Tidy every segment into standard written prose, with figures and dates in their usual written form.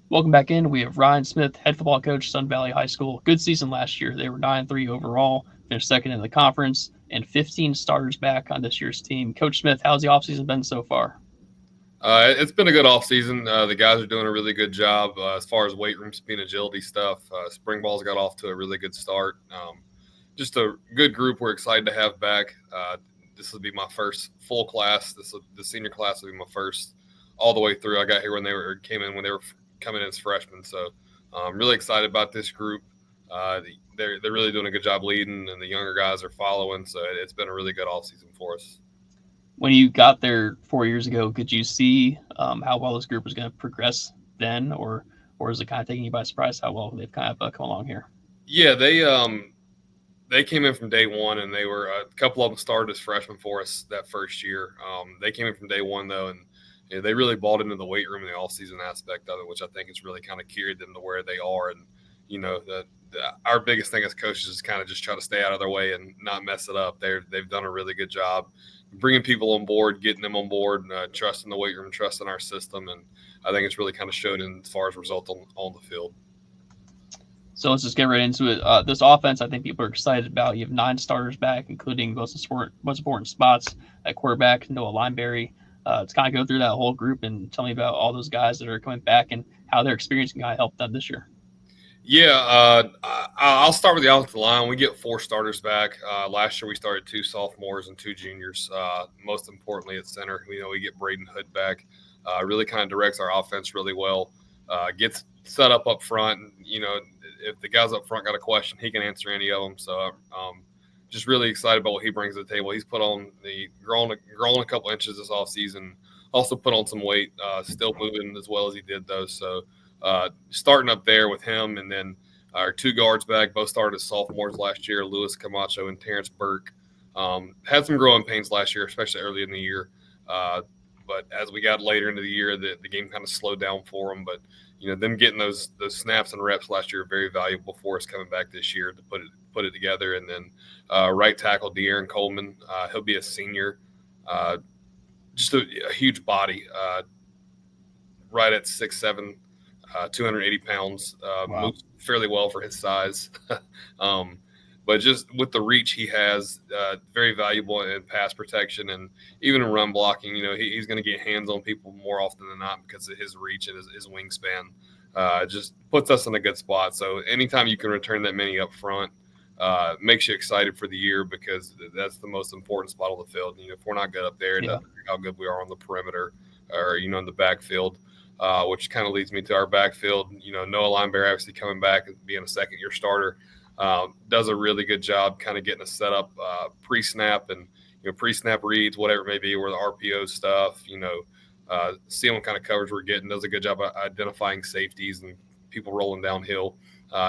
Welcome back in. We have Ryan Smith, head football coach, Sun Valley High School. Good season last year. They were 9-3 overall, finished second in the conference, and 15 starters back on this year's team. Coach Smith, how's the offseason been so far? It's been a good off season. The guys are doing a really good job as far as weight room speed, agility stuff. Spring ball's got off to a really good start. Just a good group. We're excited to have back. This will be my first full class. The senior class will be my first all the way through. I got here when came in when they were coming in as freshmen. So I'm really excited about this group. They're really doing a good job leading, and the younger guys are following. So it's been a really good off season for us. When you got there 4 years ago, could you see how well this group was going to progress then, or is it kind of taking you by surprise how well they've kind of come along here? Yeah, they came in from day one, and they were a couple of them started as freshmen for us that first year. They came in from day one though, and they really bought into the weight room and the off season aspect of it, which I think has really kind of carried them to where they are. And our biggest thing as coaches is kind of just try to stay out of their way and not mess it up. They've done a really good job bringing people on board, getting them on board, trusting the weight room, trusting our system, and I think it's really kind of showed in as far as results on the field. So let's just get right into it. This offense, I think people are excited about. You have 9 starters back, including most important spots at quarterback, Noah Lineberry. Let's kind of go through that whole group and tell me about all those guys that are coming back and how their experience can kind of help them this year. Yeah, I'll start with the offensive line. We get 4 starters back. Last year we started 2 sophomores and 2 juniors. Most importantly at center, we get Braden Hood back. Really kind of directs our offense really well. Gets set up front. And, if the guys up front got a question, he can answer any of them. So just really excited about what he brings to the table. He's put on grown a couple inches this offseason. Also put on some weight. Still moving as well as he did though. So starting up there with him, and then our 2 guards back, both started as sophomores last year, Lewis Camacho and Terrence Burke. Had some growing pains last year, especially early in the year. But as we got later into the year, the game kind of slowed down for them. But them getting those snaps and reps last year are very valuable for us coming back this year to put it together. And then right tackle De'Aaron Coleman, he'll be a senior, just a huge body, right at 6'7", 280 pounds. Wow. Moves fairly well for his size. But just with the reach he has, very valuable in pass protection and even in run blocking. He's going to get hands on people more often than not because of his reach and his wingspan. Just puts us in a good spot. So anytime you can return that many up front, makes you excited for the year because that's the most important spot on the field. If we're not good up there, it Yeah. doesn't matter how good we are on the perimeter or in the backfield. Which kind of leads me to our backfield. Noah Lineberry obviously coming back and being a second-year starter. Does a really good job kind of getting us set up pre-snap and pre-snap reads, whatever it may be, or the RPO stuff. Seeing what kind of coverage we're getting. Does a good job of identifying safeties and people rolling downhill.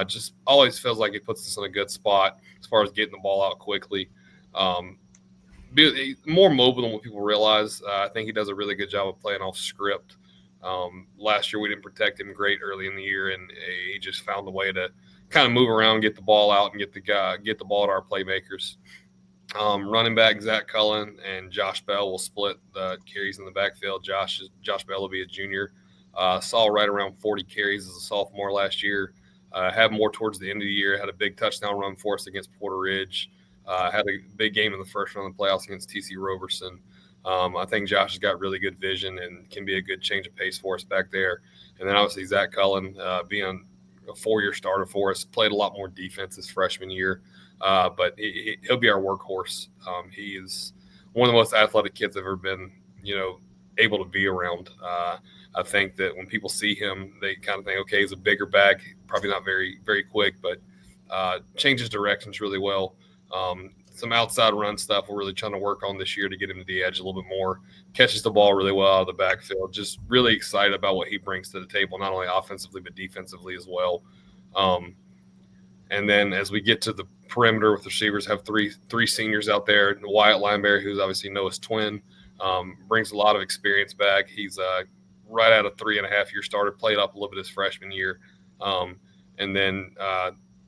Just always feels like it puts us in a good spot as far as getting the ball out quickly. More mobile than what people realize. I think he does a really good job of playing off script. Last year we didn't protect him great early in the year, and he just found a way to kind of move around, get the ball out, and get the ball to our playmakers. Running back Zach Cullen and Josh Bell will split the carries in the backfield. Josh Bell will be a junior. Saw right around 40 carries as a sophomore last year. Had more towards the end of the year. Had a big touchdown run for us against Porter Ridge. Had a big game in the first round of the playoffs against TC Roberson. I think Josh has got really good vision and can be a good change of pace for us back there. And then obviously Zach Cullen being a 4-year starter for us, played a lot more defense his freshman year, but he'll be our workhorse. He is one of the most athletic kids I've ever been, able to be around. I think that when people see him, they kind of think, okay, he's a bigger back, probably not very, very quick, but changes directions really well. Some outside run stuff we're really trying to work on this year to get him to the edge a little bit more. Catches the ball really well out of the backfield. Just really excited about what he brings to the table, not only offensively but defensively as well. And then as we get to the perimeter with receivers, have three seniors out there. Wyatt Lineberry, who's obviously Noah's twin, brings a lot of experience back. He's right out of 3.5-year starter, played up a little bit his freshman year, and then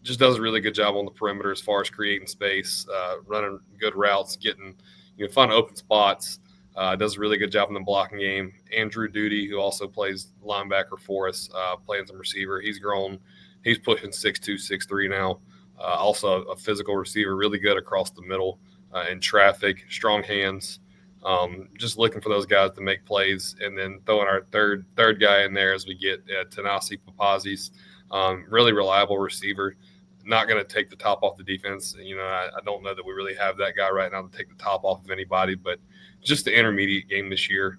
just does a really good job on the perimeter as far as creating space, running good routes, getting fun open spots. Does a really good job in the blocking game. Andrew Duty, who also plays linebacker for us, playing some receiver. He's grown. He's pushing 6'2", 6'3" now. Also a physical receiver, really good across the middle in traffic, strong hands. Just looking for those guys to make plays, and then throwing our third guy in there as we get Tanasi Papazis, really reliable receiver. Not going to take the top off the defense. I don't know that we really have that guy right now to take the top off of anybody, but just the intermediate game this year,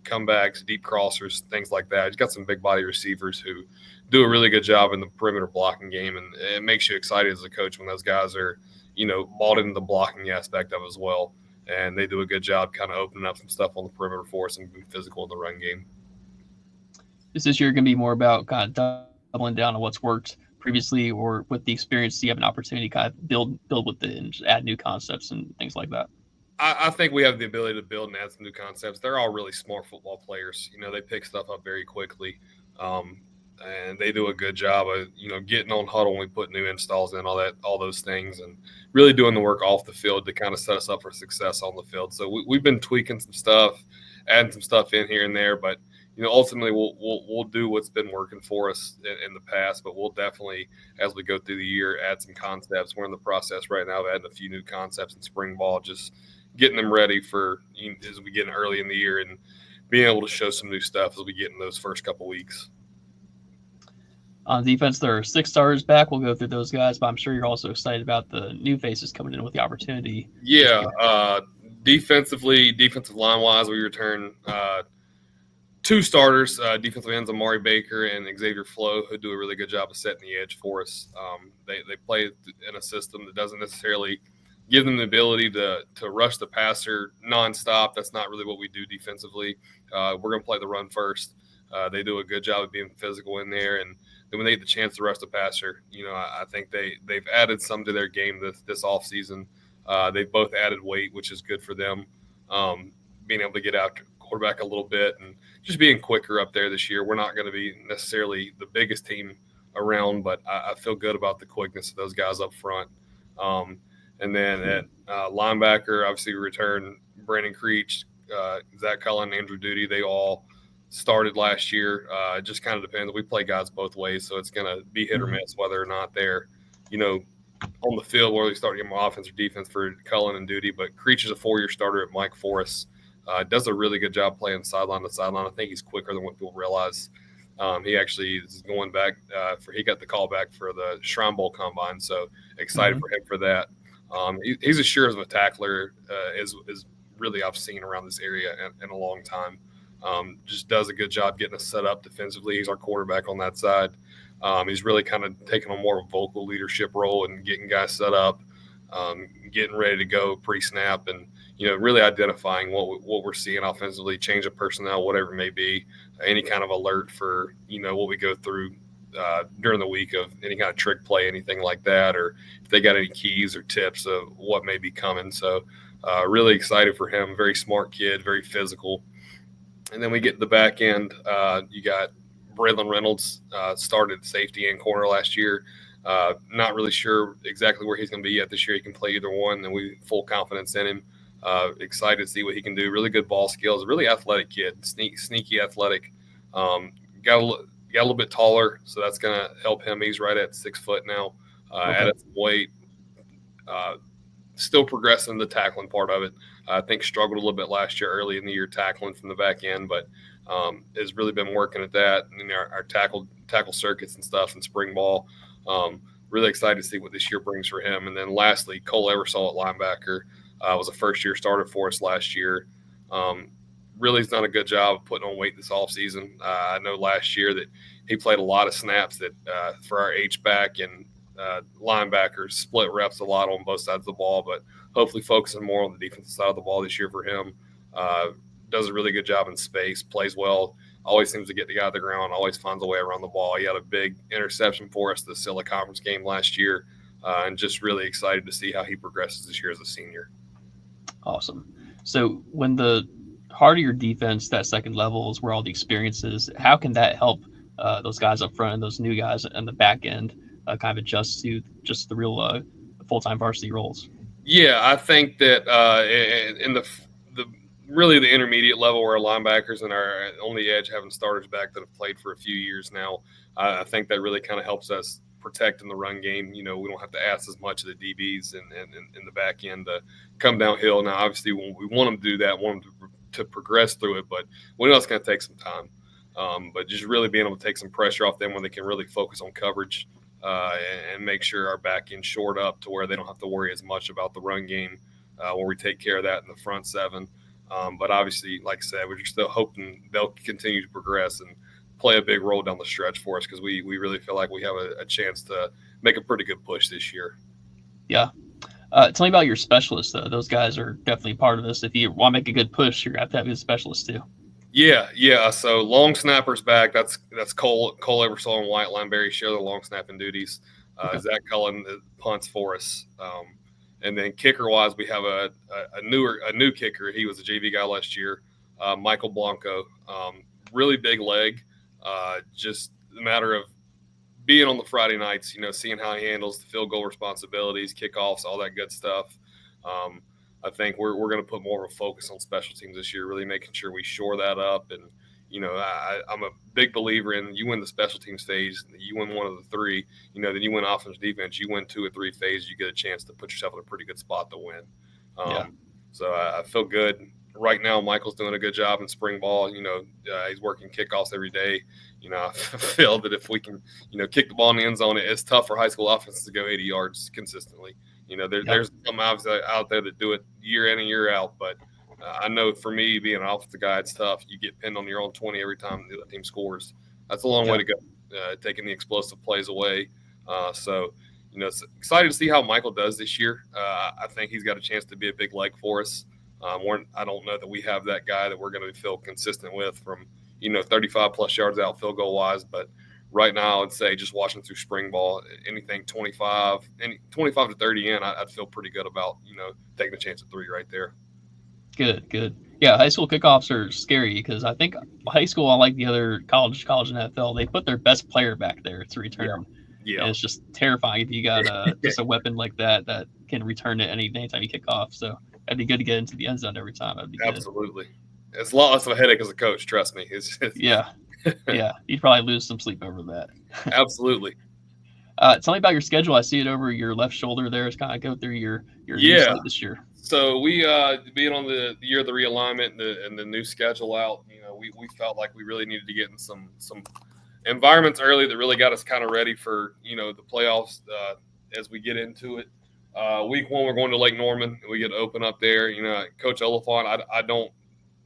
comebacks, deep crossers, things like that. He's got some big body receivers who do a really good job in the perimeter blocking game, and it makes you excited as a coach when those guys are, bought into the blocking aspect of it as well. And they do a good job kind of opening up some stuff on the perimeter for us and being physical in the run game. Is this year going to be more about kind of doubling down on what's worked previously, or with the experience, do you have an opportunity to kind of build with it and just add new concepts and things like that? I think we have the ability to build and add some new concepts. They're all really smart football players. They pick stuff up very quickly, and they do a good job of getting on huddle when we put new installs in, all those things, and really doing the work off the field to kind of set us up for success on the field. So we've been tweaking some stuff, adding some stuff in here and there, but ultimately we'll do what's been working for us in the past, but we'll definitely, as we go through the year, add some concepts. We're in the process right now of adding a few new concepts in spring ball, just getting them ready for as we get in early in the year and being able to show some new stuff as we get in those first couple weeks. On defense, there are 6 starters back. We'll go through those guys, but I'm sure you're also excited about the new faces coming in with the opportunity. Yeah, defensive line-wise, we return 2 starters, defensive ends, Amari Baker and Xavier Flo, who do a really good job of setting the edge for us. They play in a system that doesn't necessarily give them the ability to rush the passer nonstop. That's not really what we do defensively. We're going to play the run first. They do a good job of being physical in there, and then when they get the chance to rush the passer, I think they've added some to their game this offseason. They've both added weight, which is good for them. Being able to get after quarterback a little bit and just being quicker up there this year. We're not going to be necessarily the biggest team around, but I feel good about the quickness of those guys up front. And then at linebacker, obviously, we return Brandon Creech, Zach Cullen, Andrew Duty. They all started last year. It just kind of depends. We play guys both ways, so it's going to be hit or miss whether or not they're, on the field, whether they start getting more offense or defense for Cullen and Duty. But Creech is a 4-year starter at Mike Forrest. Does a really good job playing sideline to sideline. I think he's quicker than what people realize. He actually is going back he got the call back for the Shrine Bowl Combine, so excited for him for that. He's as sure as a tackler as really I've seen around this area in a long time. Just does a good job getting us set up defensively. He's our quarterback on that side. He's really kind of taking on more of a vocal leadership role and getting guys set up, getting ready to go pre-snap, and really identifying what we're seeing offensively, change of personnel, whatever it may be, any kind of alert for what we go through during the week of any kind of trick play, anything like that, or if they got any keys or tips of what may be coming. So really excited for him. Very smart kid, very physical. And then we get to the back end. You got Braylon Reynolds, started safety and corner last year. Not really sure exactly where he's going to be yet this year. He can play either one, and we full confidence in him. Excited to see what he can do. Really good ball skills. Really athletic kid. Sneaky athletic. Got a little bit taller, so that's going to help him. He's right at 6 foot now. Added some weight. Still progressing the tackling part of it. I think struggled a little bit last year, early in the year, tackling from the back end, but has really been working at that. And our tackle circuits and stuff in spring ball. Really excited to see what this year brings for him. And then lastly, Cole Eversole at linebacker was a first-year starter for us last year. Really has done a good job of putting on weight this offseason. I know last year that he played a lot of snaps that for our H-back and linebackers, split reps a lot on both sides of the ball, but hopefully focusing more on the defensive side of the ball this year for him. Does a really good job in space, plays well, always seems to get the guy to the ground, always finds a way around the ball. He had a big interception for us the Silla Conference game last year, and just really excited to see how he progresses this year as a senior. Awesome. So when the heart of your defense, that second level, is where all the experience is, how can that help those guys up front and those new guys on the back end kind of adjust to just the real full-time varsity roles? Yeah, I think that in the really the intermediate level where our linebackers and our on the edge having starters back that have played for a few years now. I think that really kind of helps us protect in the run game. We don't have to ask as much of the DBs and in the back end to come downhill. Now, obviously, when we want them to do that, want them to progress through it, but we know it's going to take some time. But just really being able to take some pressure off them when they can really focus on coverage and make sure our back end shored up to where they don't have to worry as much about the run game where we take care of that in the front seven. But obviously, like I said, we're still hoping they'll continue to progress and play a big role down the stretch for us because we really feel like we have a chance to make a pretty good push this year. Yeah. Tell me about your specialists, though. Those guys are definitely part of this. If you want to make a good push, you're going to have a good specialist, too. Yeah. So long snappers back. That's Cole Ebersol and Wyatt Lineberry share the long snapping duties. Okay. Zach Cullen punts for us. And then kicker wise, we have a new kicker. He was a JV guy last year, Michael Blanco. Really big leg. Just a matter of being on the Friday nights, seeing how he handles the field goal responsibilities, kickoffs, all that good stuff. I think we're going to put more of a focus on special teams this year, really making sure we shore that up. And, I'm a big believer in you win the special teams phase, you win one of the three, then you win offense, defense, you win 2 or 3 phases, you get a chance to put yourself in a pretty good spot to win. So I feel good. Right now, Michael's doing a good job in spring ball. He's working kickoffs every day. I feel that if we can, kick the ball in the end zone, it's tough for high school offenses to go 80 yards consistently. There's some obviously out there that do it year in and year out, but I know for me, being an offensive guy, it's tough. You get pinned on your own 20 every time the other team scores. That's a long way to go, taking the explosive plays away. So it's excited to see how Michael does this year. I think he's got a chance to be a big leg for us. I don't know that we have that guy that we're going to feel consistent with from, 35 plus yards out field goal wise. But right now, I'd say just watching through spring ball, anything 25 to 30 in, I'd feel pretty good about, taking a chance at 3 right there. Good. Yeah, high school kickoffs are scary because I think high school, unlike the other college and NFL, they put their best player back there to return. Yeah. And it's just terrifying if you got just a weapon like that can return it anytime you kick off. So it'd be good to get into the end zone every time. That'd be good. Absolutely. It's a lot less of a headache as a coach, trust me. Yeah. You'd probably lose some sleep over that. Absolutely. Tell me about your schedule. I see it over your left shoulder there. It's kind of go through your new slate this year. So we being on the year of the realignment and the new schedule out, we felt like we really needed to get in some environments early that really got us kind of ready for the playoffs as we get into it. Week 1 we're going to Lake Norman. We get to open up there. Coach Oliphant, I don't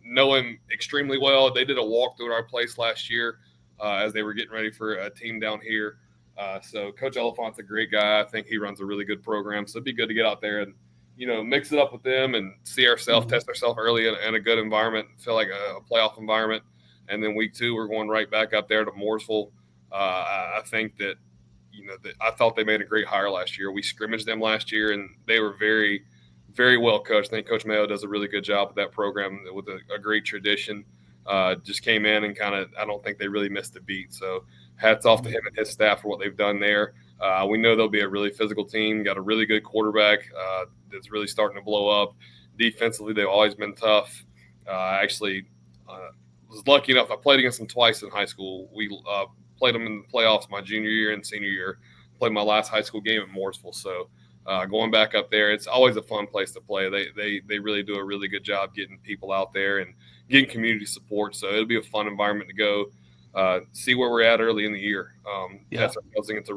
know him extremely well. They did a walkthrough at our place last year as they were getting ready for a team down here. So Coach Oliphant's a great guy. I think he runs a really good program. So it'd be good to get out there and mix it up with them and see ourselves, test ourselves early in a good environment, feel like a playoff environment. And then week 2, we're going right back up there to Mooresville. I think that, I thought they made a great hire last year. We scrimmaged them last year, and they were very, very well coached. I think Coach Mayo does a really good job with that program with a great tradition. Just came in and I don't think they really missed a beat. So hats off to him and his staff for what they've done there. We know they'll be a really physical team, got a really good quarterback that's really starting to blow up. Defensively, they've always been tough. Actually, was lucky enough. I played against them twice in high school. We played them in the playoffs my junior year and senior year. Played my last high school game at Mooresville. So going back up there, it's always a fun place to play. They really do a really good job getting people out there and getting community support. So it'll be a fun environment to go see where we're at early in the year. Test ourselves against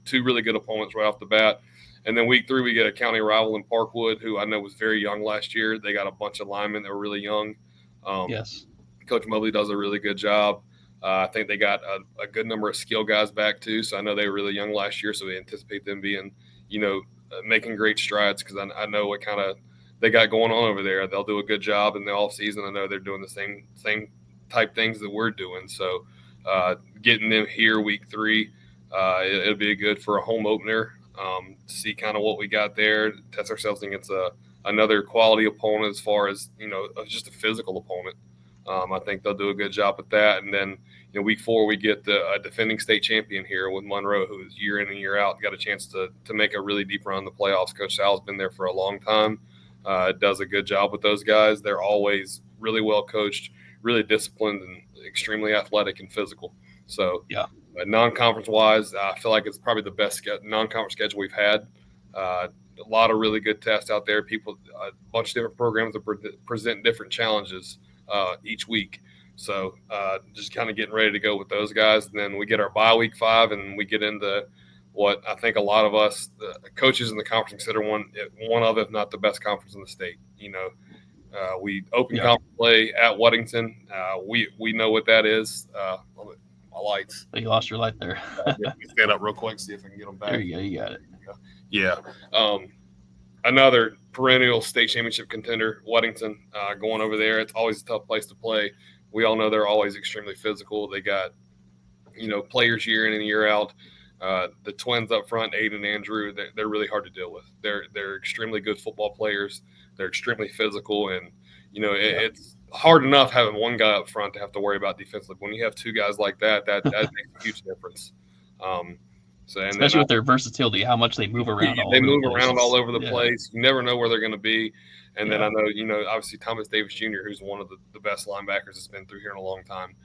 two really good opponents right off the bat. And then week 3, we get a county rival in Parkwood, who I know was very young last year. They got a bunch of linemen that were really young. Yes. Coach Mobley does a really good job. I think they got a good number of skill guys back too. So I know they were really young last year. So we anticipate them being, making great strides because I know what kind of they got going on over there. They'll do a good job in the off season. I know they're doing the same type things that we're doing. So getting them here week 3, it'll be good for a home opener. See kind of what we got there, test ourselves against another quality opponent as far as, just a physical opponent. I think they'll do a good job with that. And then, week 4, we get a defending state champion here with Monroe, who is year in and year out, got a chance to make a really deep run in the playoffs. Coach Sal's been there for a long time, does a good job with those guys. They're always really well coached, really disciplined, and extremely athletic and physical. So, Yeah. non-conference wise, I feel like it's probably the best non-conference schedule we've had. A lot of really good tests out there. People, a bunch of different programs that present different challenges each week. So just kind of getting ready to go with those guys. And then we get our bye week 5, and we get into what I think a lot of us, the coaches in the conference, consider one of, if not the best conference in the state. We open conference play at Weddington. We know what that is. My lights. But you lost your light there. Stand up real quick, see if I can get them back. There you go. You got it. Yeah. Another perennial state championship contender, Weddington, going over there. It's always a tough place to play. We all know they're always extremely physical. They got, players year in and year out. The twins up front, Aiden and Andrew, they're really hard to deal with. They're extremely good football players. They're extremely physical, and it's hard enough having one guy up front to have to worry about defensively. When you have two guys like that makes a huge difference. Especially with their versatility, how much they move around. They move around all over the place. You never know where they're going to be. And then I know, obviously Thomas Davis Jr., who's one of the best linebackers that's been through here in a long time.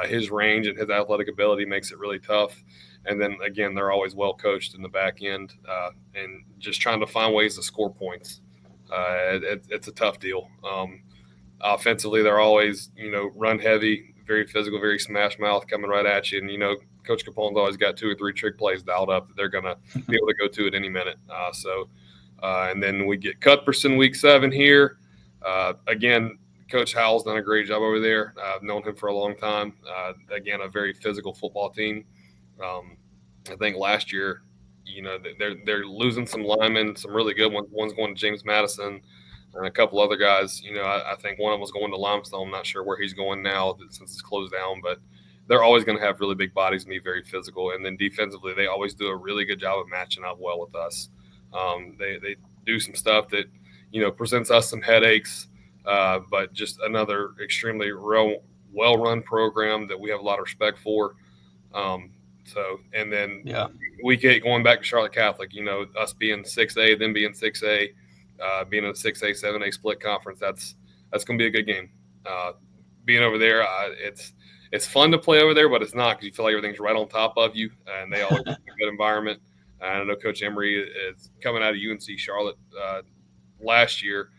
His range and his athletic ability makes it really tough. And then, again, they're always well coached in the back end and just trying to find ways to score points. It's a tough deal. Offensively, they're always, run heavy, very physical, very smash mouth coming right at you. And, Coach Capone's always got 2 or 3 trick plays dialed up that they're going to be able to go to at any minute. And then we get Cuthbertson week 7 here. Again, Coach Howell's done a great job over there. I've known him for a long time. Again, a very physical football team. I think last year, they're losing some linemen, some really good ones. One's going to James Madison and a couple other guys. I think one of them was going to Limestone. I'm not sure where he's going now since it's closed down, but they're always going to have really big bodies and be very physical. And then defensively, they always do a really good job of matching up well with us. They do some stuff that, presents us some headaches, but just another extremely well-run program that we have a lot of respect for. And then week 8, going back to Charlotte Catholic, us being 6A, them being 6A, being in a 6A, 7A split conference, that's going to be a good game. Being over there, it's fun to play over there, but it's not because you feel like everything's right on top of you, and they always have a good environment. I know Coach Emery is coming out of UNC Charlotte last year.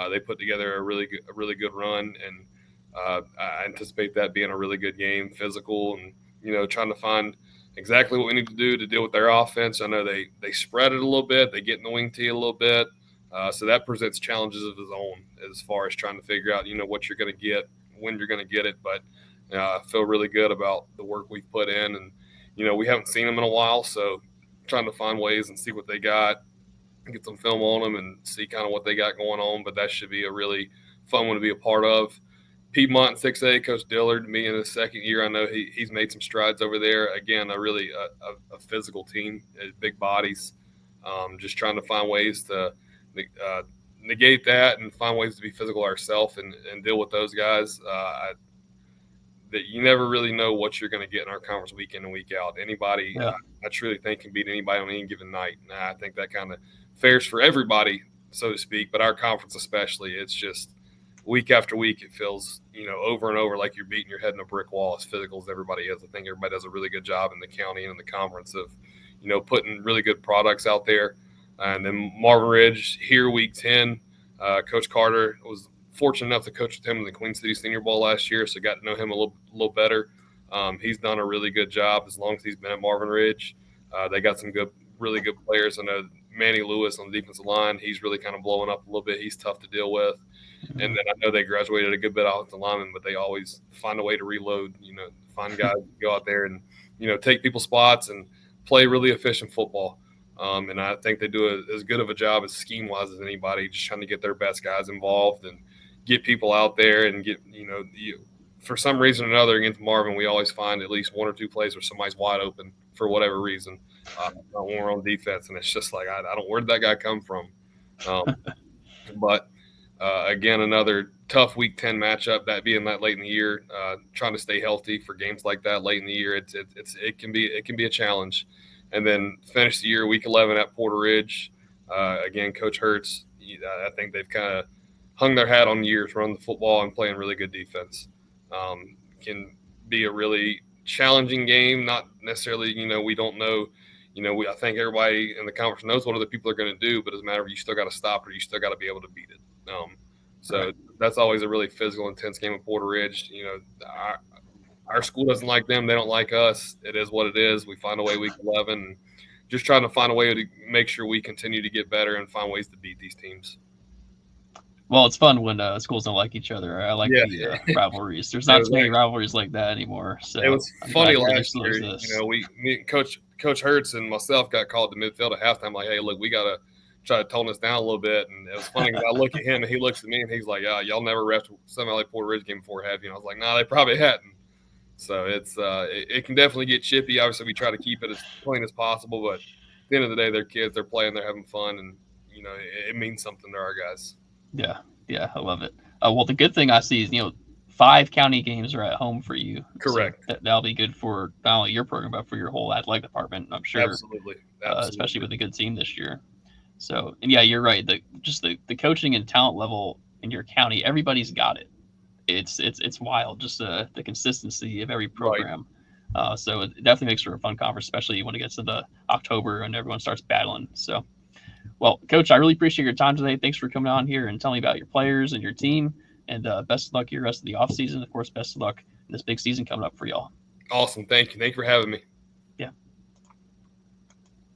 They put together a really good run, and I anticipate that being a really good game, physical, and trying to find exactly what we need to do to deal with their offense. I know they spread it a little bit, they get in the wing tee a little bit, so that presents challenges of its own as far as trying to figure out what you're going to get, when you're going to get it, but. I feel really good about the work we've put in, and we haven't seen them in a while, so trying to find ways and see what they got, get some film on them, and see kind of what they got going on. But that should be a really fun one to be a part of. Piedmont 6A, Coach Dillard, me in his second year, I know he's made some strides over there. Again, a physical team, big bodies. Just trying to find ways to negate that and find ways to be physical ourselves and deal with those guys. That you never really know what you're going to get in our conference week in and week out. Anybody, I truly think, can beat anybody on any given night. And I think that kind of fares for everybody, so to speak, but our conference especially. It's just week after week, it feels, over and over like you're beating your head in a brick wall, as physical as everybody is. I think everybody does a really good job in the county and in the conference of, putting really good products out there. And then Marvin Ridge here, week 10, Coach Carter was fortunate enough to coach with him in the Queen City Senior Bowl last year, so got to know him a little better. He's done a really good job as long as he's been at Marvin Ridge. They got some really good players. I know Manny Lewis on the defensive line. He's really kind of blowing up a little bit. He's tough to deal with. And then I know they graduated a good bit offensive linemen, but they always find a way to reload, find guys to go out there and, take people's spots and play really efficient football. And I think they do as good of a job as scheme-wise as anybody, just trying to get their best guys involved and get people out there and get, for some reason or another against Marvin, we always find at least 1 or 2 plays where somebody's wide open for whatever reason when we're on defense. And it's just like, I don't, where did that guy come from? But again, another tough week 10 matchup, that being that late in the year, trying to stay healthy for games like that late in the year. It can be a challenge. And then finish the year week 11 at Porter Ridge. Again, Coach Hertz, I think they've kind of hung their hat on years running the football and playing really good defense. Can be a really challenging game. Not necessarily, we don't know. I think everybody in the conference knows what other people are going to do, but as a matter of you still got to stop it. You still got to be able to beat it. So Right. that's always a really physical, intense game at Porter Ridge. Our school doesn't like them. They don't like us. It is what it is. We find a way week 11. And just trying to find a way to make sure we continue to get better and find ways to beat these teams. Well, it's fun when schools don't like each other. I like Yeah, the rivalries. There's it not was too many rivalries like that anymore. it So was I'm glad funny to hear they last still year. exist. Me and Coach Hertz and myself got called to midfield at halftime. Like, hey, look, we gotta try to tone this down a little bit. And it was funny because I look at him and he looks at me and he's like, "Yeah, y'all never refed something like Porter Ridge game before, have you?" And I was like, "Nah, they probably hadn't." So it can definitely get chippy. Obviously, we try to keep it as clean as possible, but at the end of the day, they're kids, they're playing, they're having fun, and it means something to our guys. Yeah, yeah, I love it. Well, the good thing I see is 5 county games are at home for you, so Correct. that'll be good for not only your program but for your whole athletic department. I'm sure, Absolutely. especially Absolutely. with a good team this year. So, and yeah, you're right. The coaching and talent level in your county, everybody's got it. It's wild, just the consistency of every Right. program. So it definitely makes for a fun conference, especially when it gets to the October and everyone starts battling. So, well, Coach, I really appreciate your time today. Thanks for coming on here and telling me about your players and your team. And best of luck your rest of the offseason. Of course, best of luck in this big season coming up for y'all. Awesome. Thank you. Thank you for having me.